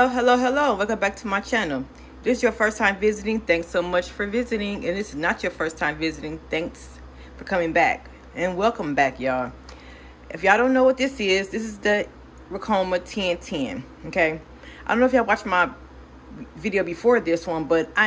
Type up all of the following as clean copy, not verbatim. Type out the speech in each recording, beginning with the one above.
Hello. Welcome back to my channel. If this is your first time visiting, thanks so much for visiting. And this is not your first time visiting, thanks for coming back. And welcome back, y'all. If y'all don't know what this is the Ricoma 1010, okay? I don't know if y'all watched my video before this one, but I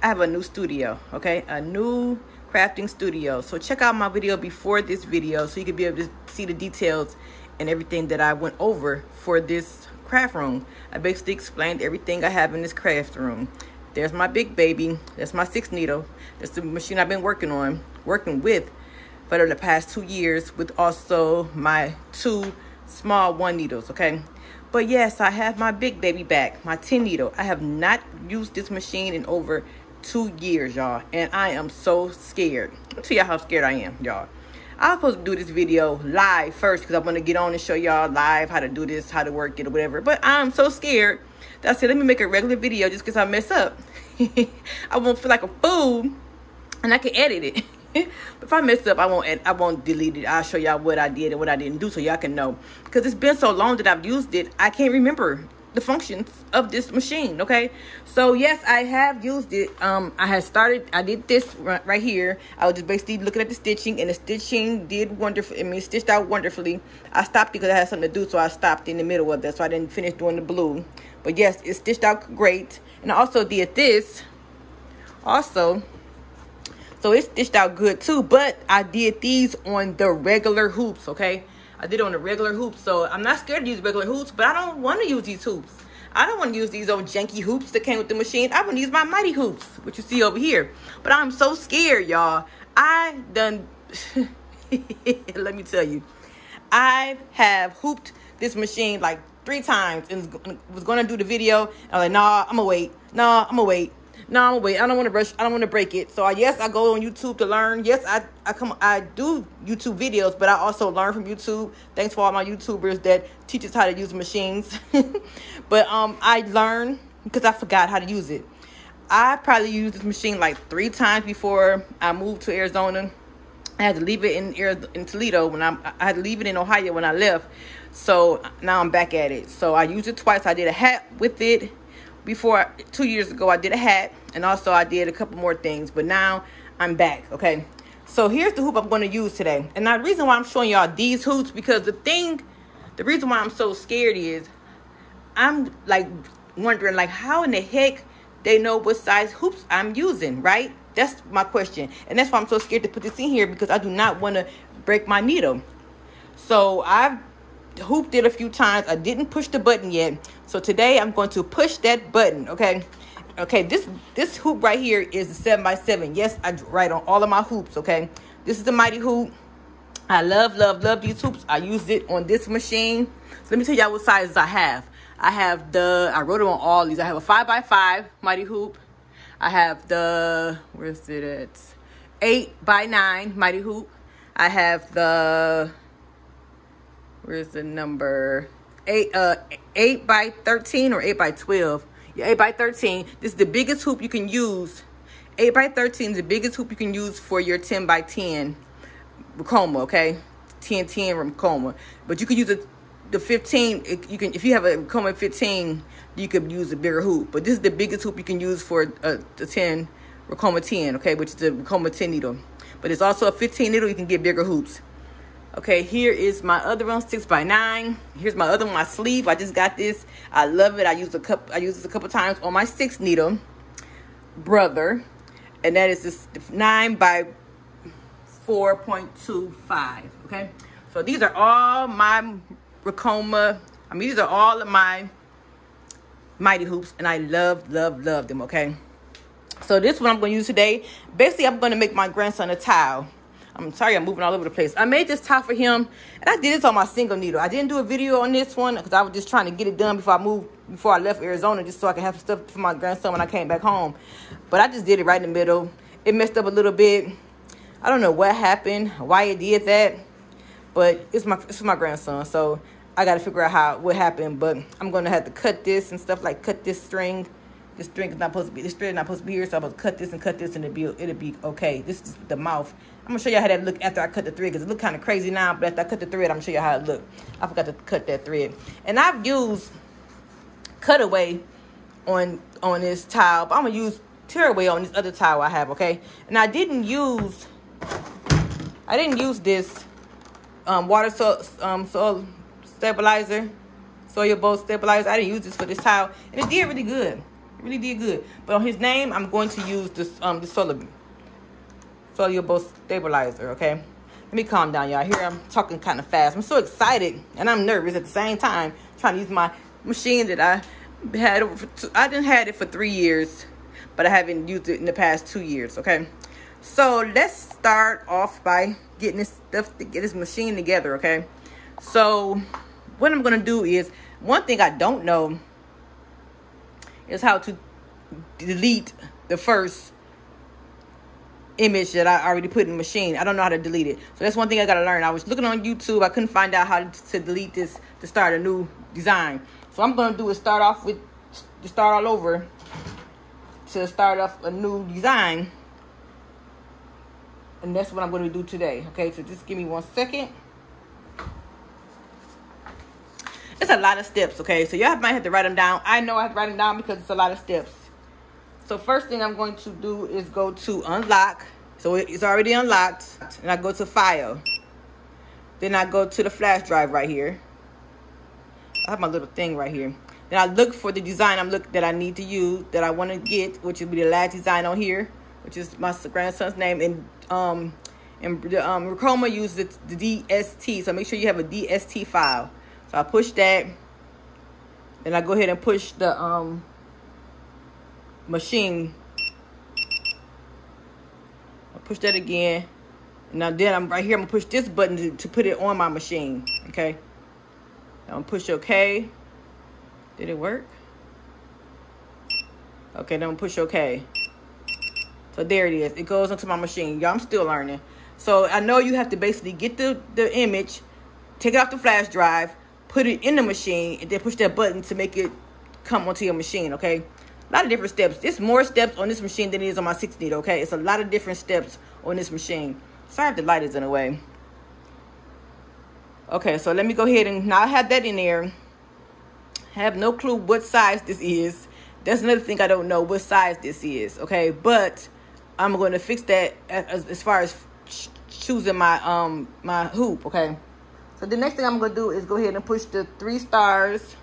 have a new studio, okay? A new crafting studio. So check out my video before this video so you can be able to see the details and everything that I went over for this craft room. I basically explained everything I have in this craft room. There's my big baby. That's my 6 needle. That's the machine I've been working with for the past 2 years, with also my 2 small 1 needles, okay? But yes, I have my big baby back, my 10 needle. I have not used this machine in over 2 years, y'all, and I am so scared. I'll tell y'all how scared I am, y'all. I was supposed to do this video live first because I want to get on and show y'all live how to do this, how to work it or whatever. But I'm so scared that I said, let me make a regular video just because I mess up. I won't feel like a fool and I can edit it. But if I mess up, I won't delete it. I'll show y'all what I did and what I didn't do so y'all can know. Because it's been so long that I've used it, I can't remember the functions of this machine, okay? So yes, I have used it. I did this right here. I was just basically looking at the stitching, and the stitching did wonderful. I mean, it stitched out wonderfully. I stopped because I had something to do, so I stopped in the middle of that, so I didn't finish doing the blue. But yes, it stitched out great. And I also did this also, so it stitched out good too. But I did these on the regular hoops, okay? I did it on the regular hoops, so I'm not scared to use regular hoops, but I don't want to use these hoops. I don't want to use these old janky hoops that came with the machine. I want to use my mighty hoops, which you see over here. But I'm so scared, y'all. Let me tell you, I have hooped this machine like 3 times and was going to do the video. I was like, nah, I'm going to wait. Nah, I'm going to wait. No, I'm gonna wait. I don't want to rush. I don't want to break it. So yes, I go on YouTube to learn. Yes, I do YouTube videos, but I also learn from YouTube. Thanks for all my YouTubers that teach us how to use machines. But I learned because I forgot how to use it. I probably used this machine like 3 times before I moved to Arizona. I had to leave it in Toledo when I had to leave it in Ohio when I left. So now I'm back at it. So I used it twice. I did a hat with it. Before 2 years ago, I did a hat, and also I did a couple more things, but now I'm back, okay? So here's the hoop I'm going to use today. And now the reason why I'm showing y'all these hoops, because the reason why I'm so scared is I'm like wondering like how in the heck they know what size hoops I'm using, right? That's my question. And that's why I'm so scared to put this in here, because I do not want to break my needle. So I've hooped it a few times. I didn't push the button yet, so today I'm going to push that button, okay? This hoop right here is a 7x7. Yes, I write on all of my hoops, okay? This is the mighty hoop. I love these hoops. I used it on this machine. So let me tell y'all what sizes I have. I wrote it on all these. I have a 5x5 mighty hoop. I have the, where's it at, 8x9 mighty hoop. I have the, where's the number? 8x13 or 8x12. Yeah, 8x13. This is the biggest hoop you can use. 8x13 is the biggest hoop you can use for your 10x10 Ricoma, okay? 1010 Ricoma. But you could use the 15. If you have a Ricoma 15, you could use a bigger hoop. But this is the biggest hoop you can use for the 10 Ricoma 10, okay? Which is the Ricoma 10 needle. But it's also a 15 needle. You can get bigger hoops. Okay, here is my other one, 6x9. Here's my other one, my sleeve. I just got this. I love it. I use this a couple times on my 6 needle brother, and that is this 9x4.25. Okay, so these are all my Ricoma. I mean, these are all of my mighty hoops, and I love them. Okay, so this one I'm going to use today. Basically, I'm going to make my grandson a towel. I'm sorry, I'm moving all over the place. I made this top for him, and I did this on my single needle. I didn't do a video on this one because I was just trying to get it done before I left Arizona, just so I could have stuff for my grandson when I came back home. But I just did it right in the middle. It messed up a little bit. I don't know what happened, why it did that, but it's for my grandson, so I got to figure out what happened. But I'm going to have to cut this and stuff, like cut this string. This string is not supposed to be. This thread is not supposed to be here, so I'm going to cut this, and it'll be okay. This is the mouth. I'm going to show you how that look after I cut the thread, because it look kind of crazy now, but after I cut the thread, I'm going to show you how it look. I forgot to cut that thread. And I've used cutaway on this tile, but I'm gonna use tearaway on this other tile I have, okay? And I didn't use this water soil stabilizer, soluble stabilizer. I didn't use this for this tile, and it did really good. It really did good. But on his name, I'm going to use this the soluble stabilizer, okay? Let me calm down, y'all. Here I'm talking kind of fast. I'm so excited and I'm nervous at the same time, trying to use my machine that I had I didn't had it for 3 years, but I haven't used it in the past 2 years, okay? So let's start off by getting this stuff to get this machine together, okay? So what I'm gonna do is, one thing I don't know is how to delete the first image that I already put in the machine. I don't know how to delete it. So that's one thing I gotta learn. I was looking on YouTube. I couldn't find out how to delete this to start a new design. So I'm gonna do is start all over to start off a new design. And that's what I'm going to do today. Okay, so just give me 1 second. It's a lot of steps, okay? So y'all might have to write them down. I know I have to write them down because it's a lot of steps. So first thing I'm going to do is go to unlock. So it's already unlocked. And I go to file. Then I go to the flash drive right here. I have my little thing right here. Then I look for the design that I need to use, that I want to get, which will be the last design on here, which is my grandson's name. And Ricoma uses the DST, so make sure you have a DST file. So I push that, then I go ahead and push the machine. I push that again. Now then I'm right here. I'm gonna push this button to put it on my machine. Okay. I'm gonna push OK. Did it work? Okay, then I'm gonna push OK. So there it is. It goes onto my machine. Y'all, I'm still learning. So I know you have to basically get the image, take it off the flash drive, put it in the machine, and then push that button to make it come onto your machine, okay? A lot of different steps. There's more steps on this machine than it is on my 6 needle, okay? It's a lot of different steps on this machine. Sorry if the light is in the way. Okay, so let me go ahead and now I have that in there. I have no clue what size this is. That's another thing I don't know, what size this is, okay? But I'm going to fix that as far as choosing my my hoop, okay? So the next thing I'm going to do is go ahead and push the 3 stars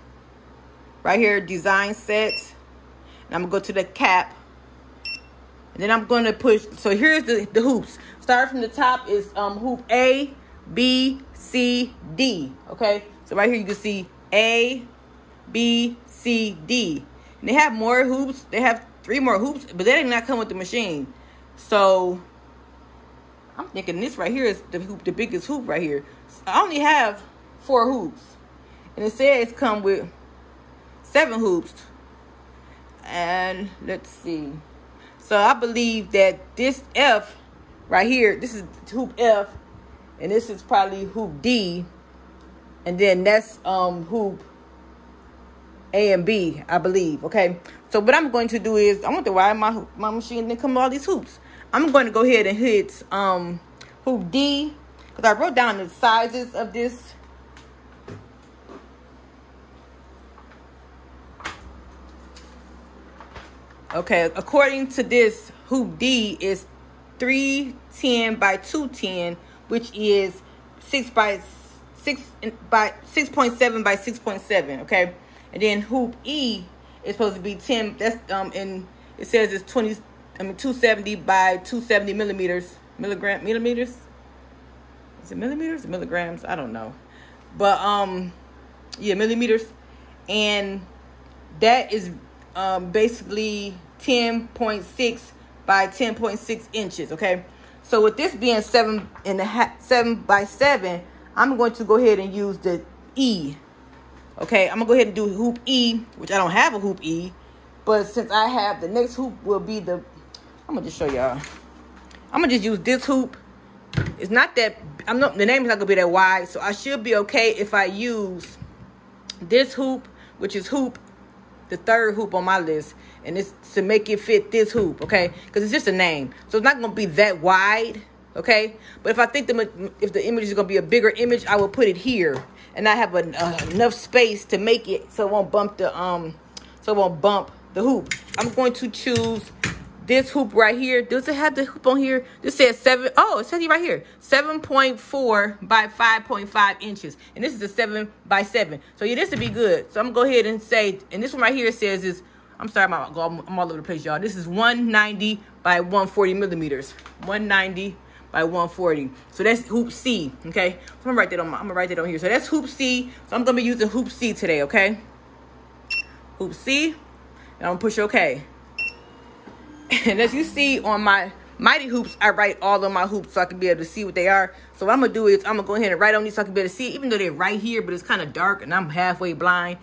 right here, design set. And I'm going to go to the cap. And then I'm going to push, so here's the hoops. Start from the top is hoop A, B, C, D, okay? So right here you can see A, B, C, D. And they have more hoops. They have 3 more hoops, but they did not come with the machine. So I'm thinking this right here is the hoop, the biggest hoop right here. So I only have 4 hoops, and it says come with 7 hoops. And let's see. So I believe that this F right here, this is hoop F, and this is probably hoop D, and then that's hoop A and B, I believe. Okay. So what I'm going to do is I want to wire my machine and then come with all these hoops. I'm going to go ahead and hit hoop D, because I wrote down the sizes of this. Okay, according to this, hoop D is 310 by 210, which is 6.7 by 6.7. Okay, and then hoop E is supposed to be 10. That's and it says it's 270 by 270 millimeters. Millimeters? Is it millimeters or milligrams? I don't know, but yeah, millimeters, and that is basically 10.6 by 10.6 inches. Okay, so with this being 7 by 7, I'm going to go ahead and use the E. Okay, I'm gonna go ahead and do hoop E, which I don't have a hoop E, but since I have, the next hoop will be the, I'm gonna just show y'all. I'm gonna just use this hoop. It's not that, the name is not gonna be that wide, so I should be okay if I use this hoop, which is hoop, the 3rd hoop on my list, and it's to make it fit this hoop, okay? Because it's just a name, so it's not gonna be that wide, okay? But if I think if the image is gonna be a bigger image, I will put it here, and I have enough space to make it so it won't bump the so it won't bump the hoop. I'm going to choose this hoop right here. Does it have the hoop on here? This says 7. Oh, it says right here 7.4 by 5.5 inches, and this is a 7 by 7. So yeah, this would be good. So I'm gonna go ahead and say, and this one right here says is, I'm sorry, I'm all over the place, y'all. This is 190 by 140 millimeters. 190 by 140. So that's hoop C. Okay. So I'm gonna write that on. I'm gonna write that on here. So that's hoop C. So I'm gonna be using hoop C today. Okay. Hoop C, and I'm gonna push OK. And as you see on my Mighty Hoops, I write all of my hoops so I can be able to see what they are. So what I'm going to do is I'm going to go ahead and write on these so I can be able to see, even though they're right here, but it's kind of dark and I'm halfway blind.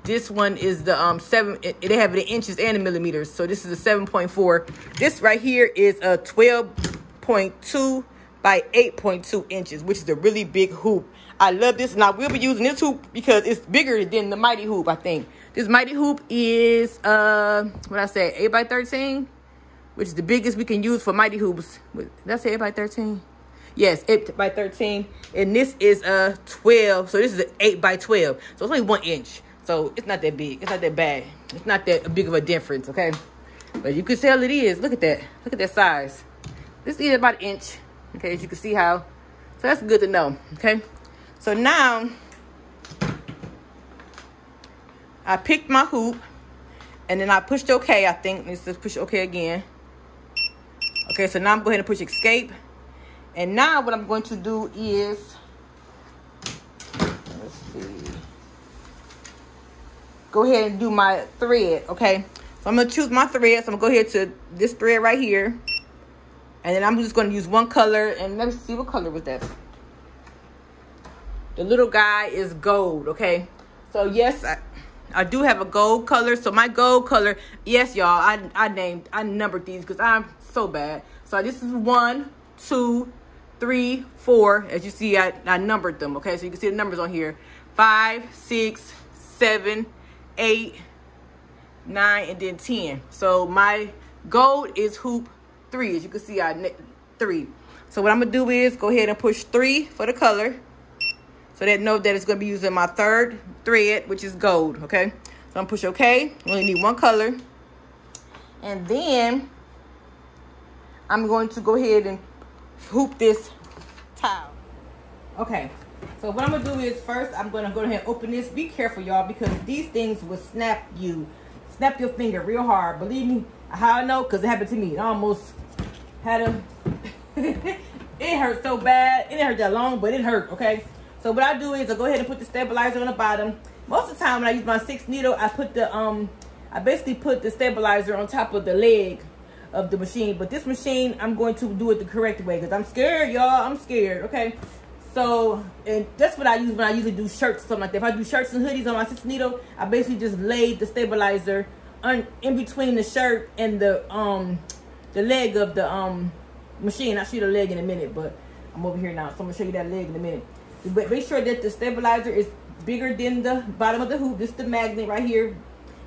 This one is the 7, they have it in inches and in millimeters. So this is a 7.4. This right here is a 12.2 by 8.2 inches, which is a really big hoop. I love this, and I will be using this hoop because it's bigger than the Mighty Hoop, I think. This Mighty Hoop is, what I say, 8 by 13? Which is the biggest we can use for Mighty Hoops. Did I say 8 by 13? Yes, 8 by 13. And this is 12. So this is an 8 by 12. So it's only 1 inch. So it's not that big. It's not that bad. It's not that big of a difference, okay? But you can tell it is. Look at that. Look at that size. This is about an inch. Okay, as you can see how. So that's good to know, okay? So now, I picked my hoop. And then I pushed OK, I think. Let's just push OK again. Okay, so now I'm going to push escape. And now what I'm going to do is, let's see, go ahead and do my thread, okay? So I'm going to choose my thread. So I'm going to go ahead to this thread right here. And then I'm just going to use one color. And let me see, what color was that? The little guy is gold, okay? So yes, I do have a gold color. So my gold color, yes, y'all, I numbered these because I'm so bad. So this is 1, 2, 3, 4. As you see, I numbered them, okay? So you can see the numbers on here. 5, 6, 7, 8, 9, and then 10. So my gold is hoop 3. As you can see, 3. So what I'm going to do is go ahead and push 3 for the color. So that know that it's going to be using my third thread, which is gold, okay? So I'm push OK. We only need one color. And then I'm going to go ahead and hoop this tile. Okay. So what I'm going to do is first, I'm going to go ahead and open this. Be careful, y'all, because these things will snap your finger real hard. Believe me, how I know, because it happened to me. I almost had a, it hurt so bad. It didn't hurt that long, but it hurt, okay? So what I do is I go ahead and put the stabilizer on the bottom. Most of the time when I use my 6 needle, I put the I basically put the stabilizer on top of the leg of the machine. But this machine, I'm going to do it the correct way because I'm scared, y'all. I'm scared, okay? So, and that's what I use when I usually do shirts or something like that. If I do shirts and hoodies on my 6 needle, I basically just lay the stabilizer in between the shirt and the leg of the machine. I'll show you the leg in a minute, but I'm over here now, so I'm gonna show you that leg in a minute. But make sure that the stabilizer is bigger than the bottom of the hoop. This is the magnet right here.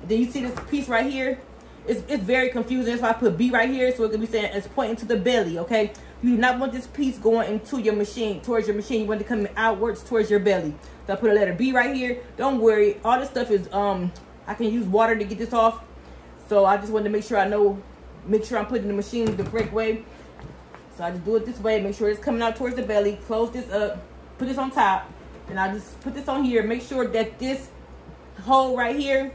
And then you see this piece right here. It's very confusing. That's why I put B right here. So it could be saying it's pointing to the belly, okay? You do not want this piece going into your machine, towards your machine. You want it to come outwards towards your belly. So I put a letter B right here. Don't worry. All this stuff is, I can use water to get this off. So I just wanted to make sure I'm putting the machine the correct way. So I just do it this way. Make sure it's coming out towards the belly. Close this up. Put this on top, and I just put this on here. Make sure that this hole right here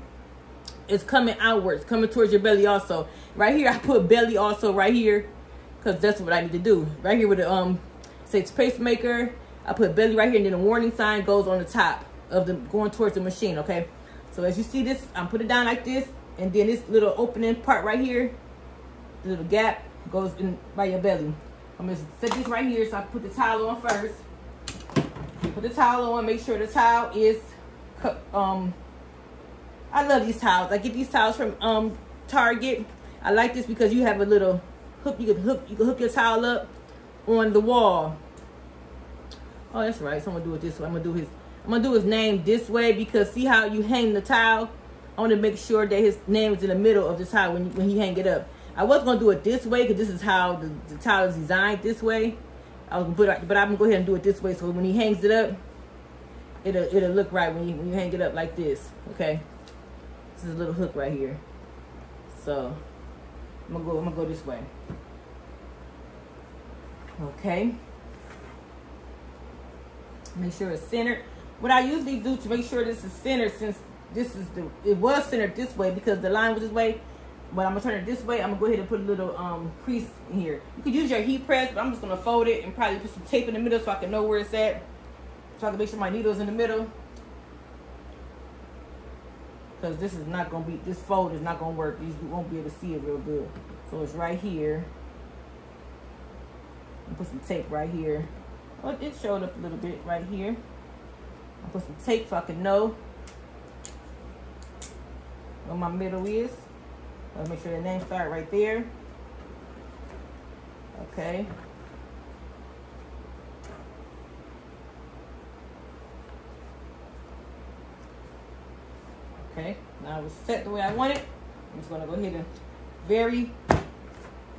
is coming outwards, coming towards your belly also. Right here, I put belly also right here, because that's what I need to do. Right here with the says pacemaker, I put belly right here, and then the warning sign goes on the top of the going towards the machine, okay? So as you see this, I'm putting it down like this, and then this little opening part right here, the little gap goes in by your belly. I'm gonna set this right here, so I put the towel on first. Put the towel on, make sure the towel is, I love these towels. I get these towels from Target. I like this because you have a little hook. You can hook your towel up on the wall. Oh, that's right. So I'm gonna do it this way. I'm gonna do his name this way because see how you hang the towel? I want to make sure that his name is in the middle of the towel when he hang it up. I was gonna do it this way because this is how the towel is designed this way. But I'm gonna go ahead and do it this way so when he hangs it up, it'll look right when you hang it up like this. Okay. This is a little hook right here. So I'm gonna go this way. Okay. Make sure it's centered. What I usually do to make sure this is centered, since this is it was centered this way because the line was this way, but I'm gonna turn it this way. I'm gonna go ahead and put a little crease in here. You could use your heat press, but I'm just gonna fold it and probably put some tape in the middle so I can know where it's at. So I can make sure my needle's in the middle. Because this is not gonna be, this fold is not gonna work. You won't be able to see it real good. So it's right here. And put some tape right here. Well, it showed up a little bit right here. I'll put some tape so I can know where my middle is. I'll make sure the name start right there. Okay. Okay, now it's set the way I want it. I'm just gonna go ahead and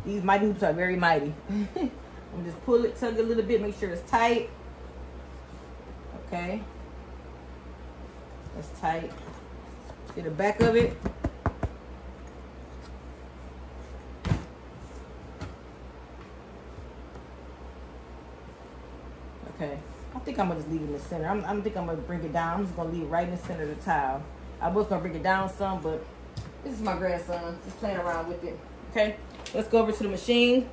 these mighty hoops are very mighty. I'm just pull it, tug it a little bit, make sure it's tight. Okay. That's tight. See the back of it. Okay. I think I'm gonna just leave it in the center. I think I'm gonna bring it down. I'm just gonna leave it right in the center of the tile. I was gonna bring it down some, but this is my grandson just playing around with it. Okay, let's go over to the machine.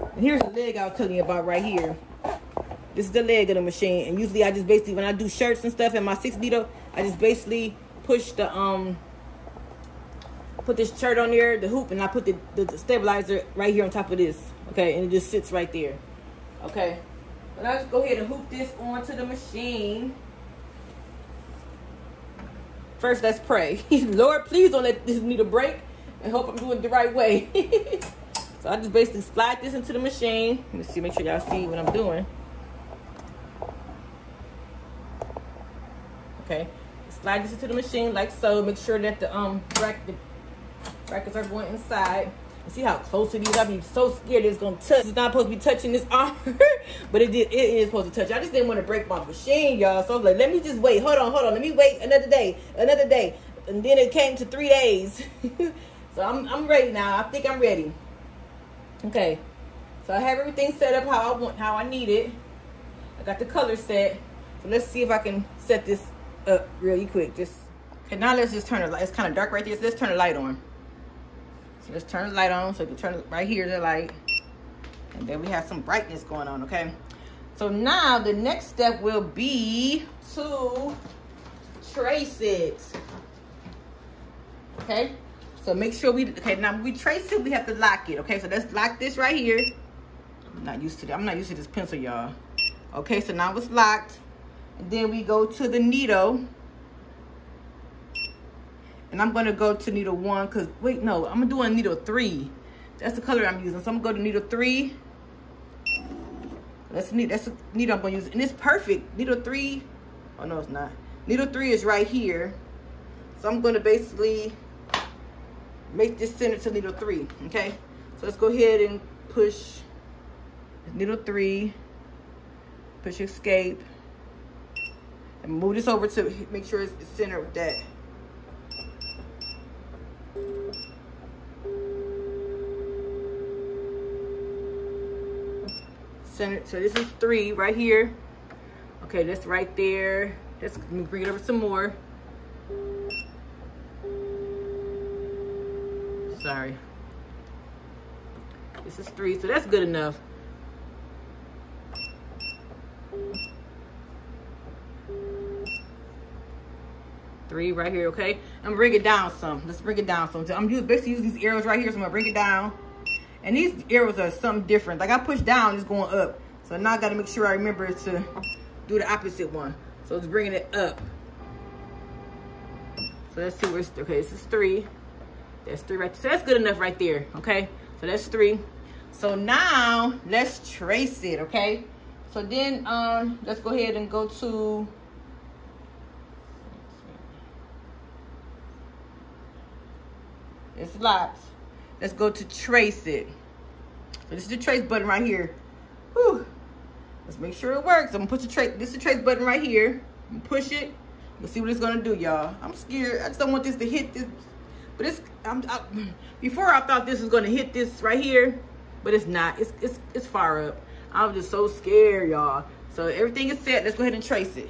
And here's the leg I was telling you about right here. This is the leg of the machine, and usually I just basically, when I do shirts and stuff and my 6 needle, I just basically push the put this shirt on there, the hoop, and I put the stabilizer right here on top of this. Okay, and it just sits right there. Okay, so now let's go ahead and hoop this onto the machine. First, let's pray. Lord, please don't let this needle break, and hope I'm doing it the right way. So I just basically slide this into the machine. Let me see, make sure y'all see what I'm doing. Okay, slide this into the machine like so. Make sure that the brackets are going inside. And see how close it is. I'd be so scared it's gonna touch. It's not supposed to be touching this arm, but it is supposed to touch. I just didn't want to break my machine, y'all. So I was like, let me just wait. Hold on. Let me wait another day. And then it came to 3 days. So I'm ready now. I think I'm ready. Okay. So I have everything set up how I need it. I got the color set. So let's see if I can set this up really quick. Okay, now let's just turn the light. It's kind of dark right there, so let's turn the light on. So let's turn the light on. So you can turn it right here, the light. And then we have some brightness going on, okay? So now the next step will be to trace it. Okay? So make sure now we trace it, we have to lock it. Okay, so let's lock this right here. I'm not used to this pencil, y'all. Okay, so now it's locked. And then we go to the needle. And I'm gonna go to needle 1, cause wait, no, I'm doing needle 3. That's the color I'm using. So I'm gonna go to needle 3. That's the needle I'm gonna use. And it's perfect. Needle 3, oh no, it's not. Needle 3 is right here. So I'm gonna basically make this center to needle 3, okay? So let's go ahead and push needle 3, push escape, and move this over to make sure it's centered with that. Centered, so this is 3 right here. Okay, that's right there. Let me bring it over some more. Sorry. This is 3, so that's good enough. Three right here, okay? I'm gonna bring it down some. Let's bring it down some. So I'm basically using these arrows right here, so I'm gonna bring it down. And these arrows are something different. Like I push down, it's going up. So now I gotta make sure I remember to do the opposite one. So it's bringing it up. So let's see where it's, okay, this is 3. That's 3 right there. So that's good enough right there, okay? So that's 3. So now let's trace it, okay? So then let's go ahead and go to it's locked. Let's go to trace it. So this is the trace button right here. Whew. Let's make sure it works. I'm gonna put the trace. This is the trace button right here. I'm gonna push it. We'll see what it's gonna do, y'all. I'm scared. I just don't want this to hit this. But it's before I thought this was gonna hit this right here, but it's not. It's far up. I was just so scared, y'all. So everything is set. Let's go ahead and trace it.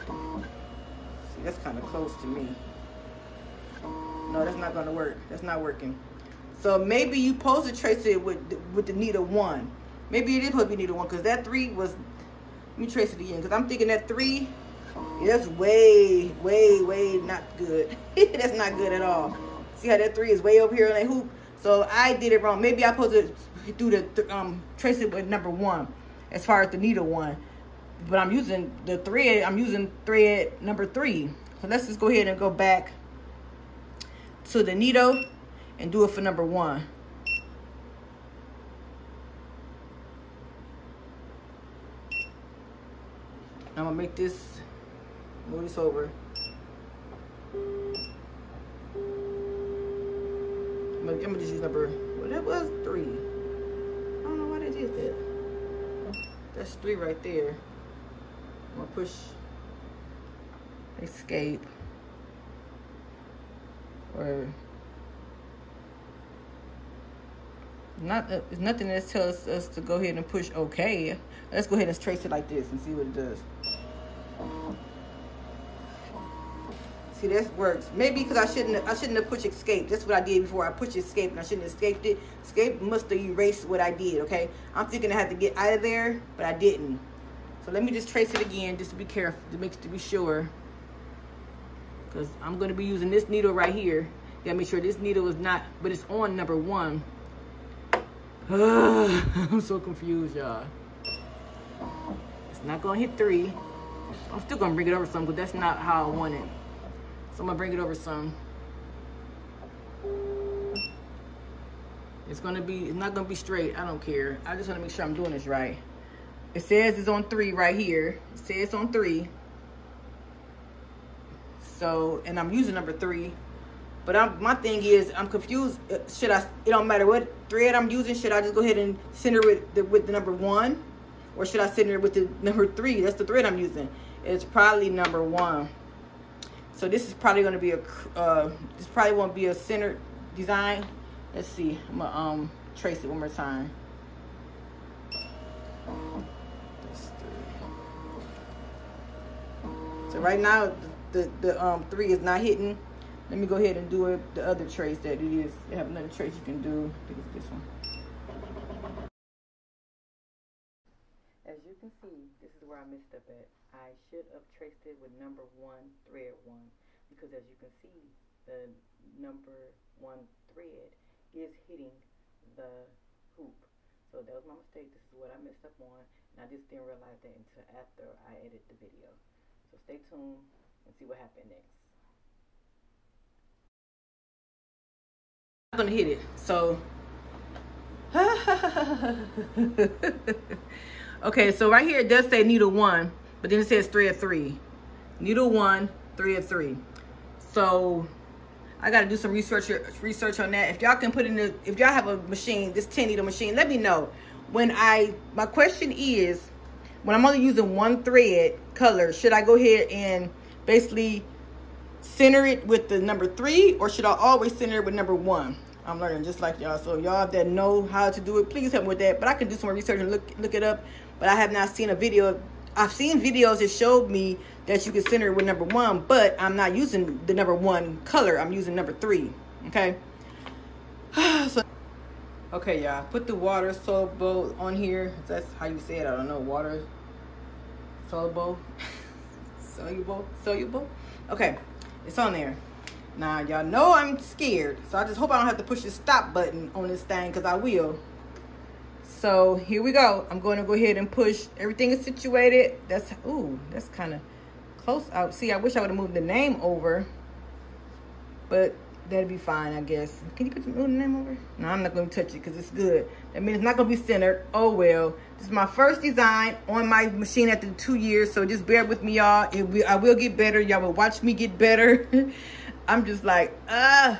See, that's kind of close to me. No, that's not gonna work. That's not working. So maybe you supposed to trace it with the needle 1. Maybe it is supposed to be needle 1, because that 3 was. Let me trace it again, because I'm thinking that 3. Yeah, that's way not good. That's not good at all. See how that 3 is way over here on that hoop? So I did it wrong. Maybe I supposed to do the trace it with number 1 as far as the needle 1. But I'm using the thread. I'm using thread number 3. So let's just go ahead and go back to the needle and do it for number 1. I'm gonna make this, move this over. I'm gonna just use number, well, that was 3. I don't know why they did that. That's 3 right there. I'm gonna push escape, or not. There's nothing that tells us to go ahead and push OK. Let's go ahead and trace it like this and see what it does. See, that works. Maybe because I shouldn't have pushed escape. That's what I did before. I pushed escape and I shouldn't have escaped it. Escape must have erased what I did, okay? I'm thinking I had to get out of there, but I didn't. So let me just trace it again just to be careful, to be sure. Because I'm going to be using this needle right here. Gotta make sure this needle is not, but it's on number 1. I'm so confused, y'all. It's not going to hit 3. I'm still going to bring it over some, but that's not how I want it. So I'm going to bring it over some. It's not going to be straight. I don't care. I just want to make sure I'm doing this right. It says it's on 3 right here. It says it's on 3. So, and I'm using number 3. But my thing is, I'm confused. It don't matter what thread I'm using. Should I just go ahead and center with the number 1? Or should I center it with the number 3? That's the thread I'm using. It's probably number 1. So this is probably going to be this probably won't be a centered design. Let's see. I'm going to trace it one more time. So right now, the 3 is not hitting. Let me go ahead and do it, the other trace that it is. They have another trace you can do. I think it's this one. As you can see, this is where I messed up at. I should have traced it with number 1, thread 1. Because as you can see, the number 1 thread is hitting the hoop. So that was my mistake. This is what I messed up on. And I just didn't realize that until after I edited the video. So stay tuned and see what happened next. I'm gonna hit it. So okay, so right here it does say needle 1, but then it says thread 3. Needle 1, thread 3. So I gotta do some research on that. If y'all can put in if y'all have a machine, this 10 needle machine, let me know. My question is, when I'm only using 1 thread color, should I go ahead and basically center it with the number 3, or should I always center it with number 1? I'm learning just like y'all. So y'all that know how to do it, please help me with that. But I can do some research and look it up. But I have not seen a video. I've seen videos that showed me that you can center it with number 1, but I'm not using the number 1 color. I'm using number 3. Okay. So, okay, y'all. Put the water soluble on here. That's how you say it. I don't know. Water soluble. Soluble. Okay. It's on there. Now, y'all know I'm scared. So I just hope I don't have to push the stop button on this thing, because I will. So here we go. I'm going to go ahead and push. Everything is situated. That's kind of close out. See, I wish I would have moved the name over. But that'd be fine, I guess. Can you move the name over? No, I'm not going to touch it because it's good. That means it's not going to be centered. Oh, well. This is my first design on my machine after 2 years. So just bear with me, y'all. I will get better. Y'all will watch me get better. I'm just like, I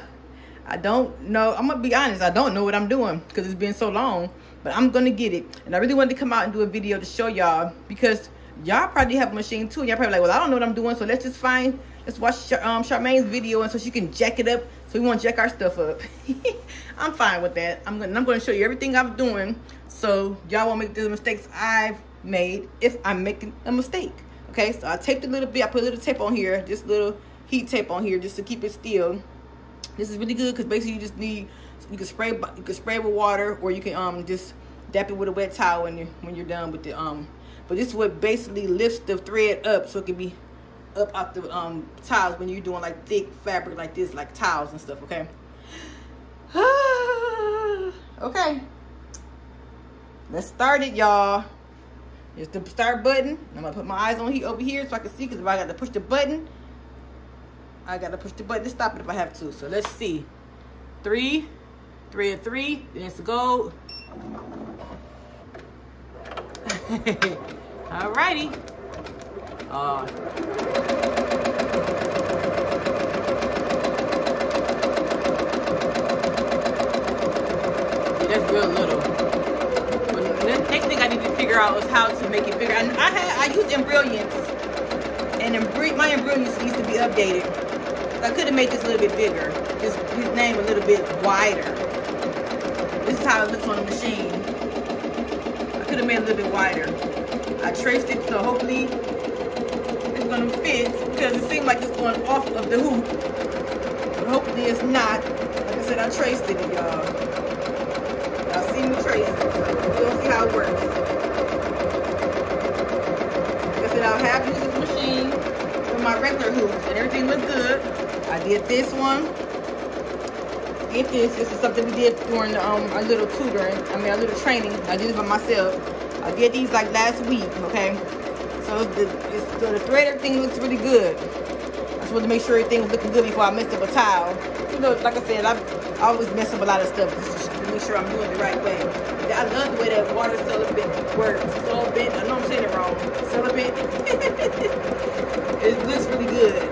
don't know. I'm going to be honest. I don't know what I'm doing because it's been so long. But I'm going to get it. And I really wanted to come out and do a video to show y'all, because y'all probably have a machine too. Y'all probably like, well, I don't know what I'm doing, so let's watch Charmaine's video, and so she can jack it up, so we won't jack our stuff up. I'm fine with that. I'm gonna show you everything I'm doing, so y'all won't make the mistakes I've made if I'm making a mistake. Okay, so I taped a little bit. I put a little tape on here, just little heat tape on here, just to keep it still. This is really good because basically you just need, you can spray with water, or you can just dap it with a wet towel when you're done with the But this is what basically lifts the thread up, so it can be up off the towels when you're doing like thick fabric like this, like towels and stuff. Okay. Okay. Let's start it, y'all. Here's the start button. I'm gonna put my eyes on over here so I can see, because if I got to push the button, I got to push the button to stop it if I have to. So let's see. 3, 3 and 3. Then it's go. Alrighty. That's real little. The next thing I need to figure out is how to make it bigger. I use embroideries, and my embroideries needs to be updated. I could have made this a little bit bigger. His name a little bit wider. This is how it looks on the machine. I could have made it a little bit wider. I traced it, so hopefully it's gonna fit, because it seems like it's going off of the hoop. But hopefully it's not. Like I said, I traced it, y'all. Y'all see me trace it, so we'll see how it works. Like I said, I'll have used this machine for my regular hoops, and everything looked good. I did this one. This is something we did during our little tutoring. Our little training. I did it by myself. I did these like last week. Okay, so the thread, everything looks really good. I just wanted to make sure everything was looking good before I messed up a towel. You know, like I said, I always mess up a lot of stuff just to make sure I'm doing it the right way. I love the way that water celibate works. Celibate, I know I'm saying it wrong. Celibate. It looks really good.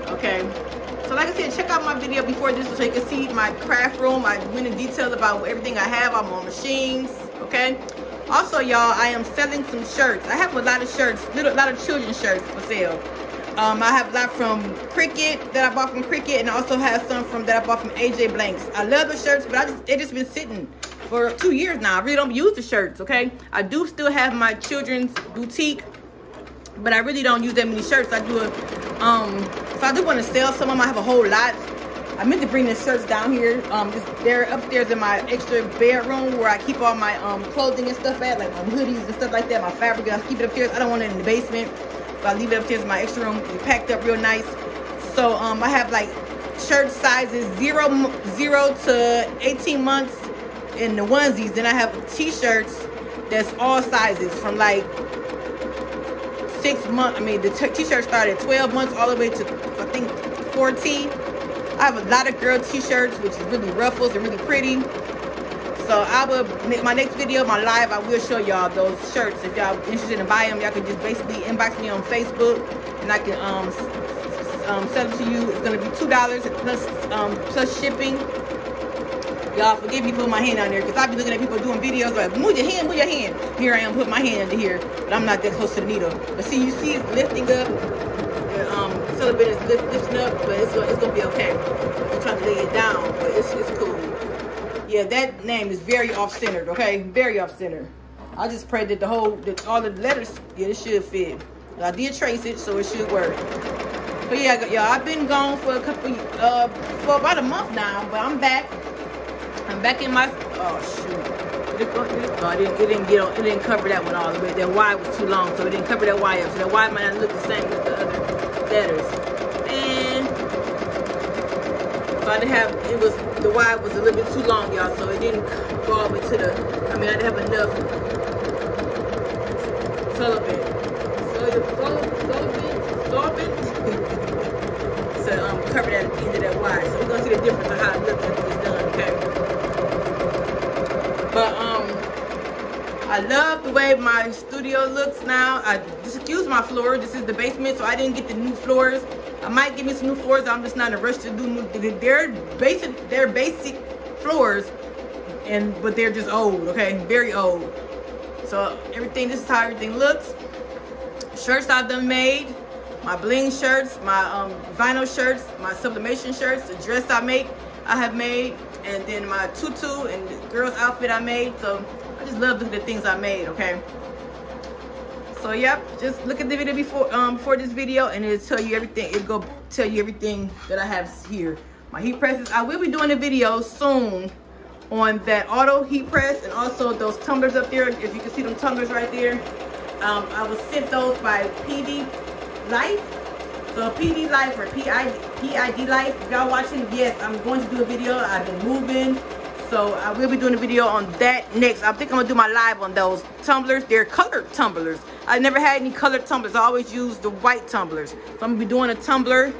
Okay. So like I said, check out my video before this so you can see my craft room. I went in detail about everything I have. I'm on machines, okay? Also, y'all, I am selling some shirts. I have a lot of shirts, a lot of children's shirts for sale. I have a lot from Cricket that I bought from Cricket, and I also have some that I bought from AJ Blanks. I love the shirts, but they just been sitting for 2 years now. I really don't use the shirts, okay? I do still have my children's boutique, but I really don't use that many shirts. I do so I do want to sell some of them. I have a whole lot. I meant to bring the shirts down here. They're upstairs in my extra bedroom where I keep all my clothing and stuff at, like my hoodies and stuff like that, my fabric. I keep it upstairs. I don't want it in the basement, so I leave it upstairs in my extra room. It's packed up real nice. So I have like shirt sizes 0 to 18 months in the onesies. Then I have t-shirts that's all sizes from like 6 months. The t-shirt started at 12 months all the way to, I think, 14. I have a lot of girl t-shirts, which is really ruffles and really pretty. So I will make my next video, my live, I will show y'all those shirts. If y'all interested in buying them, y'all can just basically inbox me on Facebook, and I can sell it to you. It's gonna be $2 plus shipping. Y'all forgive me putting my hand on there, because I be looking at people doing videos like, move your hand, move your hand. Here I am putting my hand under here, but I'm not that close to the needle. But see, you see it's lifting up. The celibate is lifting up, but it's gonna be okay. I'm trying to lay it down, but it's cool. Yeah, that name is very off-centered, okay? Very off-centered. I just pray that all the letters, yeah, it should fit. But I did trace it, so it should work. But yeah, y'all, I've been gone for for about a month now, but I'm back. I'm back in my, oh shoot. It didn't cover that one all the way. That Y was too long, so it didn't cover that Y up. So that Y might not look the same as the other letters. And so I didn't have, the Y was a little bit too long, y'all, so it didn't go all the way to the, I didn't have enough celibate. So cover that at the end of that Y. So we're gonna see the difference of how it looks after it's done, okay? But I love the way my studio looks now. Just excuse my floor. This is the basement, so I didn't get the new floors. I might give me some new floors. I'm just not in a rush to do new. They're basic floors, but they're just old. Okay, very old. So everything, this is how everything looks. Shirts I've done made, my bling shirts, my vinyl shirts, my sublimation shirts, the dress I have made, and then my tutu and the girl's outfit I made. So I just love looking at the things I made, okay? So yep, just look at the video before this video, and it'll tell you everything. It'll go tell you everything that I have here. My heat presses. I will be doing a video soon on that auto heat press, and also those tumblers up there. If you can see them tumblers right there, I was sent those by PD Life. So PD Life or PID Life. If y'all watching, yes, I'm going to do a video. I've been moving. So I will be doing a video on that next. I think I'm gonna do my live on those tumblers. They're colored tumblers. I never had any colored tumblers. I always use the white tumblers. So I'm gonna be doing a tumbler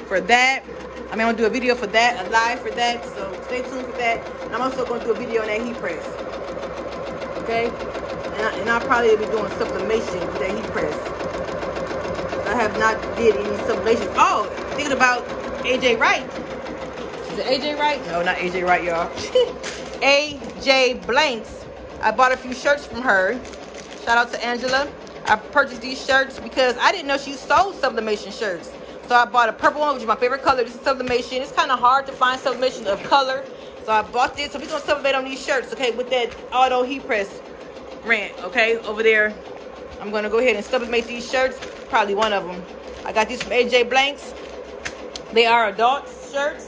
for that. I'm gonna do a video for that, a live for that. So stay tuned for that. And I'm also gonna do a video on that heat press. Okay? And I'll probably be doing sublimation with that heat press. I have not did any sublimation. Oh, thinking about AJ Wright. Is it AJ Wright? No, not AJ Wright, y'all. AJ Blanks. I bought a few shirts from her. Shout out to Angela. I purchased these shirts because I didn't know she sold sublimation shirts. So I bought a purple one, which is my favorite color. This is sublimation. It's kind of hard to find sublimation of color. So I bought this. So we're going to sublimate on these shirts, okay, with that auto heat press rant, okay, over there. I'm going to go ahead and sublimate these shirts. Probably one of them. I got these from AJ Blanks. They are adult shirts.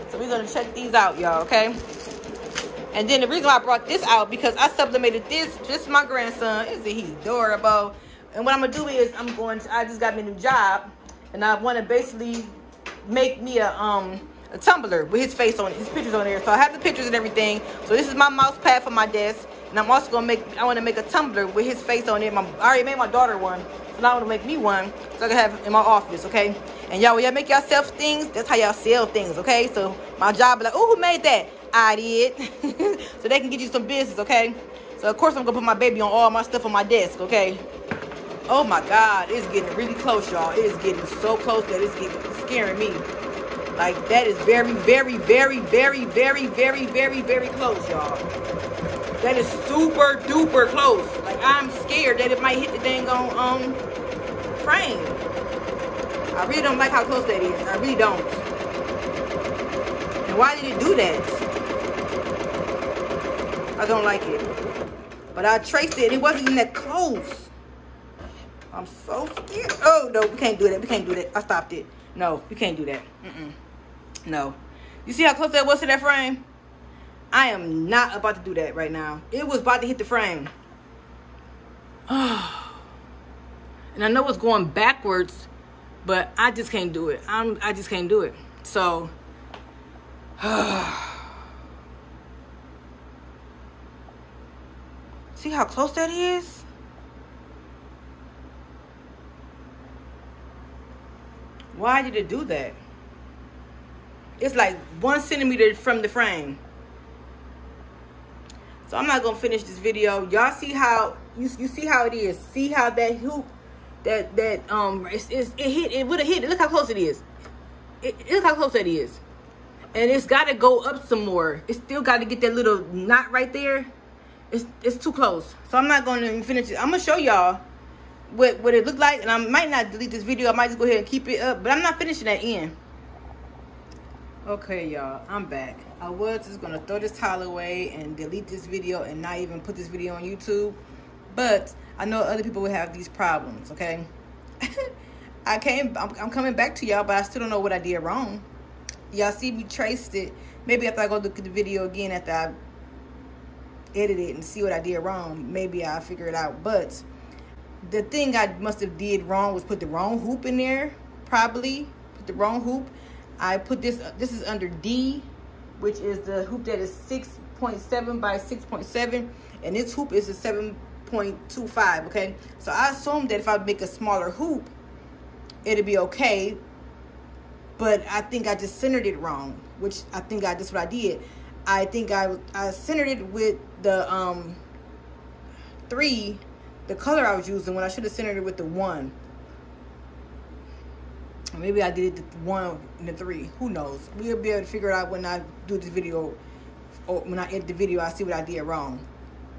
So we're going to check these out, y'all, okay? And then the reason why I brought this out, because I sublimated this, just my grandson. Isn't he adorable? And what I'm going to do is I just got me a new job, and I want to basically make me a tumbler with his face on it, his pictures on there. So I have the pictures and everything. So this is my mouse pad for my desk. And I'm also going to I want to make a tumbler with his face on it. I already made my daughter one. So now I want to make me one so I can have it in my office, okay? And y'all, when y'all make yourself things, that's how y'all sell things, okay? So my job is like, oh, who made that? I did. So they can get you some business, okay? So of course I'm gonna put my baby on all my stuff on my desk, okay? Oh my God, it's getting really close, y'all. It is getting so close that it's scaring me. Like that is very, very, very, very, very, very, very, very close, y'all. That is super duper close. Like I'm scared that it might hit the dang on frame. I really don't like how close that is. I really don't. And why did it do that? I don't like it. But I traced it. It wasn't even that close. I'm so scared. Oh, no. We can't do that. We can't do that. I stopped it. No, we can't do that. No. You see how close that was to that frame? I am not about to do that right now. It was about to hit the frame. And I know it's going backwards, but I just can't do it. I just can't do it. So, see how close that is? Why did it do that? It's like 1 centimeter from the frame. So I'm not gonna finish this video. Y'all see how you see how it is. See how that hoop it hit. It would have hit it. Look how close it is. Look how close that is. And it's got to go up some more. It's still got to get that little knot right there. It's too close. So I'm not going to finish it. I'm going to show y'all what it looked like. And I might not delete this video. I might just go ahead and keep it up. But I'm not finishing that end. Okay, y'all. I'm back. I was just going to throw this towel away and delete this video and not even put this video on YouTube. But I know other people will have these problems, okay? I'm coming back to y'all, but I still don't know what I did wrong. Y'all see me traced it. Maybe after I go look at the video again, after I edit it and see what I did wrong, maybe I'll figure it out. But the thing I must have did wrong was put the wrong hoop in there. Probably put the wrong hoop. I put this is under D, which is the hoop that is 6.7 by 6.7, and this hoop is a 7.25, okay? So I assumed that if I make a smaller hoop, it'll be okay. But I think I just centered it wrong, which I think that's what I did. I think I centered it with the 3, the color I was using, when I should have centered it with the 1. Maybe I did it the 1 and the 3. Who knows? We'll be able to figure it out when I do this video, or when I edit the video. I see what I did wrong.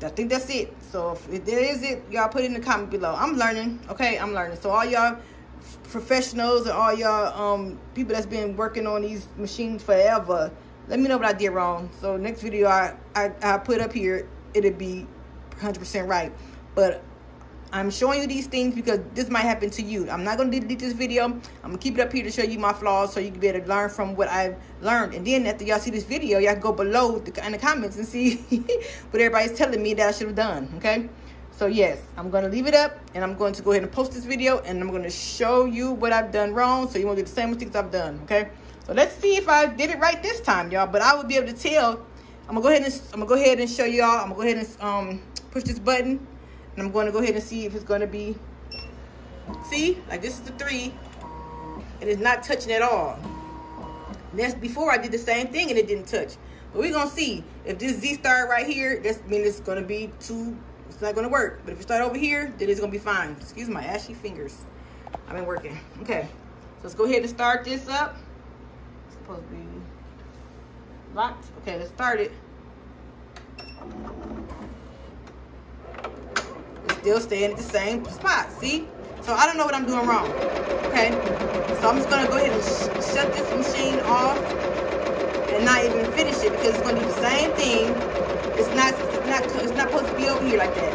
I think that's it. So if there is it, y'all put it in the comment below. I'm learning, okay? I'm learning. So all y'all professionals and all y'all people that's been working on these machines forever, let me know what I did wrong. So next video I put up here, it'll be 100% right. But I'm showing you these things because this might happen to you. I'm not going to delete this video. I'm going to keep it up here to show you my flaws so you can be able to learn from what I've learned. And then after y'all see this video, y'all can go below in the comments and see what everybody's telling me that I should have done, okay? So yes, I'm going to leave it up and I'm going to go ahead and post this video and I'm going to show you what I've done wrong so you won't do the same mistakes I've done, okay? So let's see if I did it right this time, y'all. But I would be able to tell. I'm going to go ahead and show y'all. I'm going to go ahead and push this button. And I'm going to go ahead and see if it's going to be, see, like this is the 3, and it's not touching at all. And that's before I did the same thing and it didn't touch. But we're going to see if this Z star right here, that means it's going to be too, it's not going to work. But if you start over here, then it's going to be fine. Excuse my ashy fingers. I've been working. Okay, so let's go ahead and start this up. It's supposed to be locked. Okay, let's start it. Still staying at the same spot, see? So I don't know what I'm doing wrong, okay? So I'm just gonna go ahead and shut this machine off and not even finish it because it's gonna do the same thing. It's not supposed to be over here like that,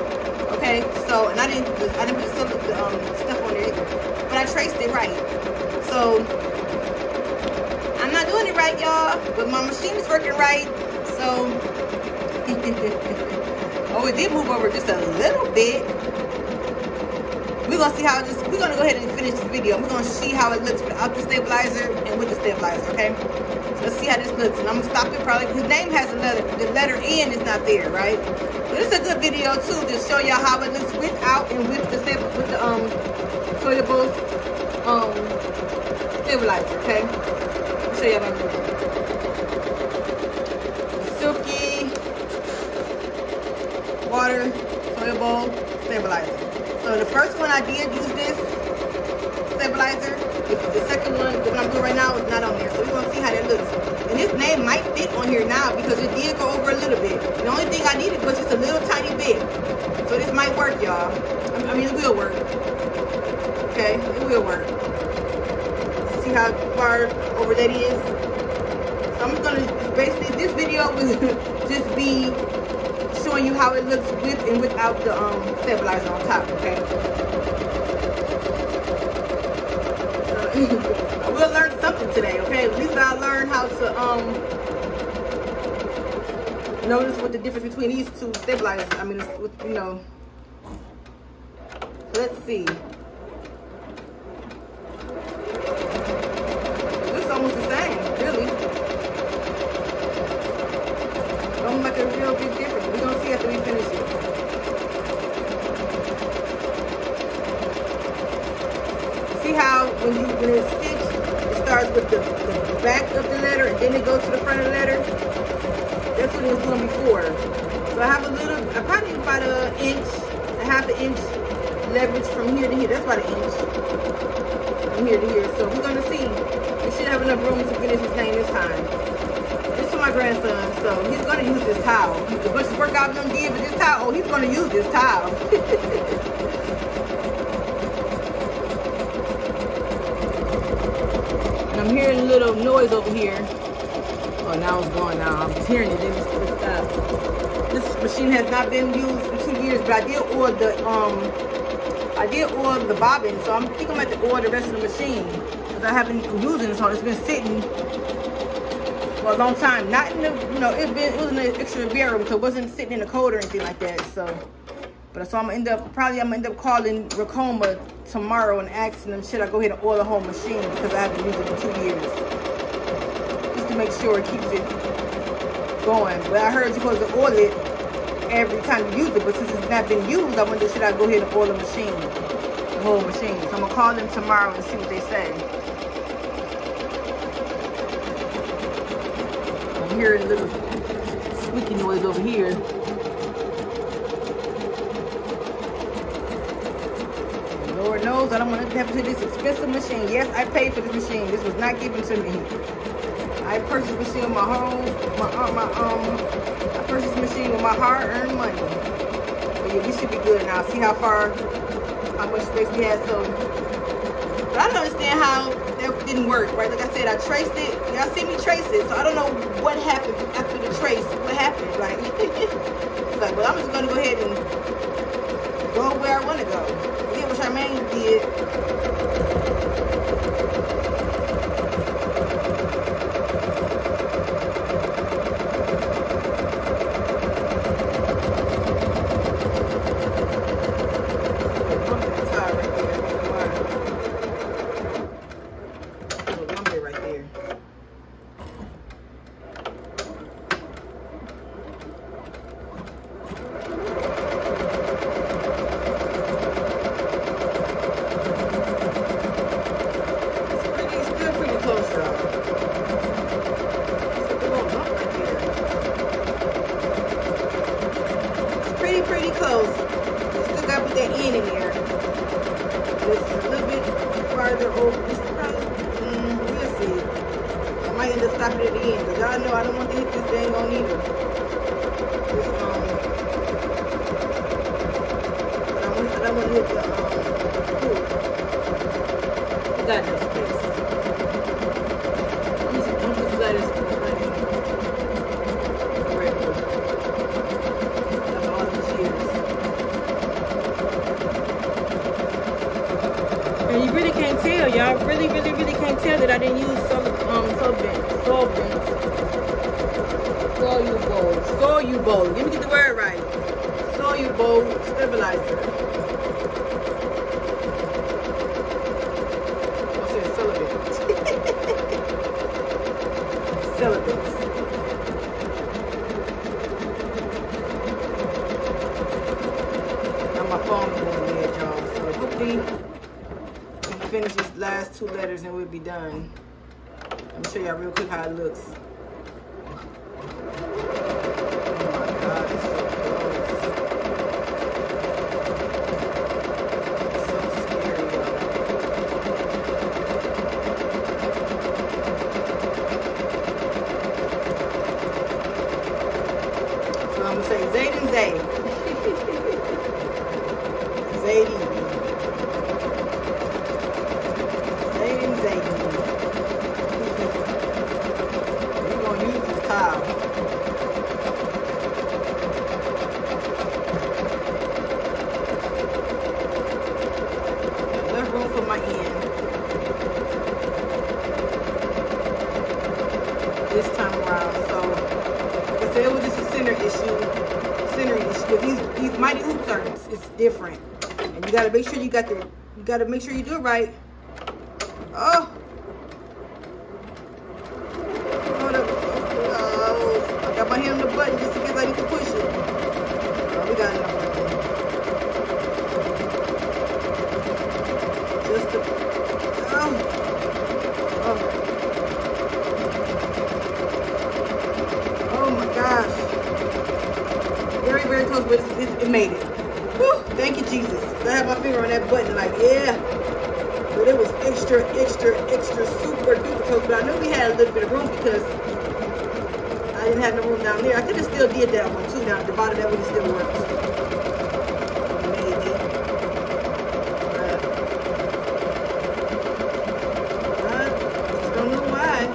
okay? So, and I didn't put some of the stuff on it, but I traced it right. So I'm not doing it right, y'all, but my machine is working right, so. Oh, it did move over just a little bit. We're gonna see how we're gonna go ahead and finish this video. We're gonna see how it looks without the stabilizer and with the stabilizer, okay? So let's see how this looks. And I'm gonna stop it probably. His name has the letter N is not there, right? But it's a good video too to show y'all how it looks without and with the soluble stabilizer, okay? I'll show y'all my silky water soluble stabilizer. So the first one I did use this stabilizer. The second one, the one I'm doing right now, is not on there. So we're gonna see how that looks. And this name might fit on here now because it did go over a little bit. The only thing I needed was just a little tiny bit. So this might work, y'all. I mean, it will work. Okay, it will work. See how far over that is? So I'm just gonna basically, this video will just be showing you how it looks with and without the stabilizer on top, okay? I will learn something today, okay? At least I learned how to notice what the difference between these two stabilizers. I mean, it's, you know. Let's see. It looks almost the same, really. Don't make a real big difference. We're gonna see after we finish it. See how when it's stitched, it starts with the back of the letter and then it goes to the front of the letter? That's what it was doing before. So I have I probably need about a half an inch leverage from here to here. That's about an inch. From here to here. So we're gonna see. We should have enough room to finish this thing this time. This is my grandson, so he's gonna use this towel. As much work I've done did with this towel, oh, he's gonna use this towel. And I'm hearing a little noise over here. Oh, now it's gone now. I'm just hearing it, then it's stopped. This machine has not been used in 2 years, but I did order the bobbin, so I think I'm going to have to order the rest of the machine because I haven't been using it, so it's been sitting for a long time. Not in the, you know, it was in the extra barrel, so it wasn't sitting in the cold or anything like that. So, but so I'm gonna end up calling Ricoma tomorrow and asking them, should I go ahead and oil the whole machine because I haven't used it in 2 years, just to make sure it keeps it going. But I heard you're supposed to oil it every time you use it, but since it's not been used, I wonder should I go ahead and oil the machine, the whole machine. So I'm gonna call them tomorrow and see what they say. I'm hearing a little squeaky noise over here. Lord knows I don't want to have to do this expensive machine. Yes, I paid for this machine. This was not given to me. I purchased this machine with I purchased this machine with my hard-earned money. yeah, we should be good now. See how much space we had. So, but I don't understand how that didn't work, right? Like I said, I traced it. Y'all see me trace it, so I don't know what happened after the trace. What happened? Like, it's like, well, I'm just gonna go ahead and go where I want to go. Forget what Charmaine did. Pretty close. Still got to put that in there. It's a little bit farther over. We'll see. I might end up stopping at the end, because y'all know I don't want to hit this dang on either. But I don't want to hit the we got no space. I'm just let it and you really can't tell, y'all. Really can't tell that I didn't use soluble. Let me get the word right. Soluble stabilizer. I said celibate. Now my phone's going weird, y'all. So hopefully finish these last two letters and we'll be done. Let me show y'all real quick how it looks. Oh my God, it's so close. So scary, so I'm gonna say Zayd and Zayd. Zayd. We're gonna use this tile. Left room for my end. This time around. So, like I said, it was just a center issue. These mighty hoop circles, it's different, and you gotta make sure you gotta make sure you do it right. Oh. I got my hand on the button just in case I need to push it. Oh, we got enough room. Just to, oh my gosh. Very close, but it made it. Whew, thank you, Jesus. I have my finger on that button like, yeah. But it was extra super duper close. But I knew we had a little bit of room because I didn't have no room down there. I could have still did that one too down at the bottom. That would have still worked. Maybe. But I just don't know why.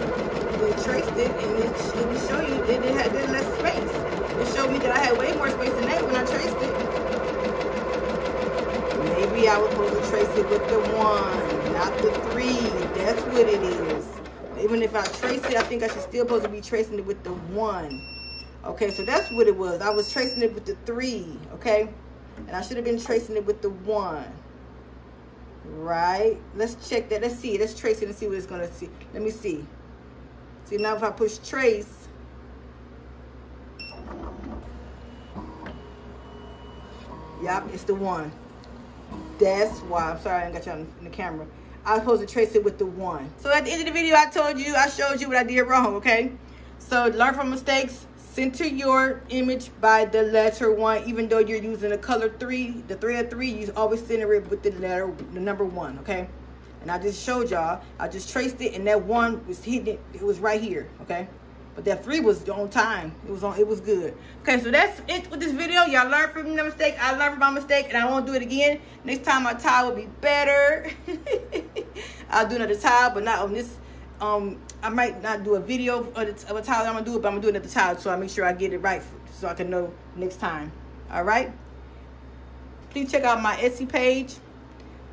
We traced it and it didn't show you. It had less space. It showed me that I had way more space than that when I traced it. Maybe I was supposed to trace it with the 1, not the 3. That's what it is. Even if I trace it, I think I should still supposed to be tracing it with the 1. Okay, so that's what it was. I was tracing it with the 3, okay? And I should have been tracing it with the 1. Right? Let's check that. Let's see. Let's trace it and see what it's going to see. Let me see. See, now if I push trace, yep, it's the 1. That's why. I'm sorry I didn't got you on the camera. I was supposed to trace it with the 1. So at the end of the video, I showed you what I did wrong, okay? So learn from mistakes. Center your image by the letter 1, even though you're using a color 3, the thread 3, you always center it with the number 1, okay? And I just showed y'all, I just traced it, and that 1 was hitting it. It was right here, okay? But that 3 was on time. It was good. Okay, so that's it with this video. Y'all learned from the mistake. I learned from my mistake, and I won't do it again. Next time my tile will be better. I'll do another tile, but not on this. I might not do a video of a tile I'm gonna do it, but I'm gonna do another tile, so I make sure I get it right, so I can know next time. All right. Please check out my Etsy page.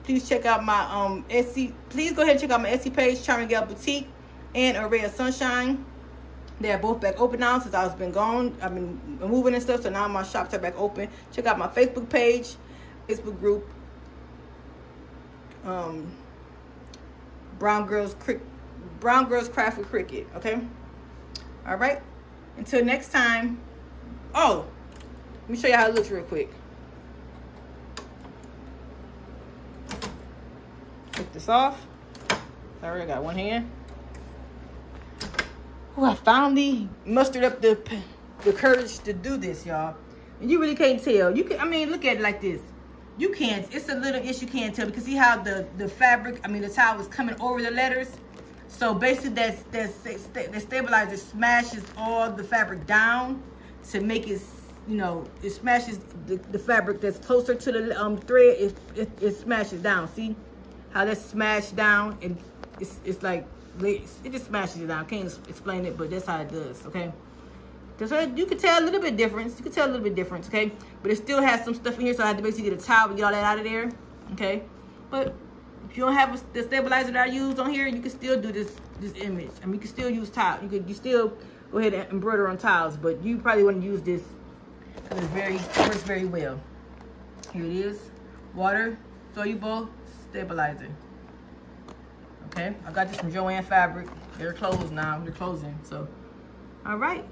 Please check out my Etsy. Please go ahead and check out my Etsy page, Charminggal Boutique and A Ray of Sunshine. They're both back open now since I've been gone. I've been moving and stuff, so now my shops are back open. Check out my Facebook page, Facebook group, Brown Girls Craft with Cricket. Okay. All right. Until next time. Oh, let me show you how it looks real quick. Take this off. Sorry, I got one hand. Oh, I finally mustered up the courage to do this, y'all. And you really can't tell. You can, I mean, look at it like this. You can't. It's a little issue. You can't tell because see how the fabric, I mean, the towel is coming over the letters. So basically, that stabilizer smashes all the fabric down to make it, you know, it smashes the fabric that's closer to the thread. It smashes down. See how that's smashed down, and it's like. It just smashes it down. I can't explain it, but that's how it does, okay? So you can tell a little bit difference. You can tell a little bit difference, okay? But it still has some stuff in here, so I had to basically get a towel and get all that out of there, okay? But if you don't have the stabilizer that I use on here, you can still do this image. I mean, you can still use tile. You still go ahead and embroider on tiles, but you probably want to use this because it works very well. Here it is, water soluble stabilizer. Okay, I got this from Joanne Fabric. They're closed now. They're closing. So, all right.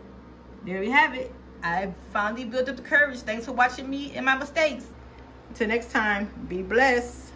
There we have it. I finally built up the courage. Thanks for watching me and my mistakes. Until next time, be blessed.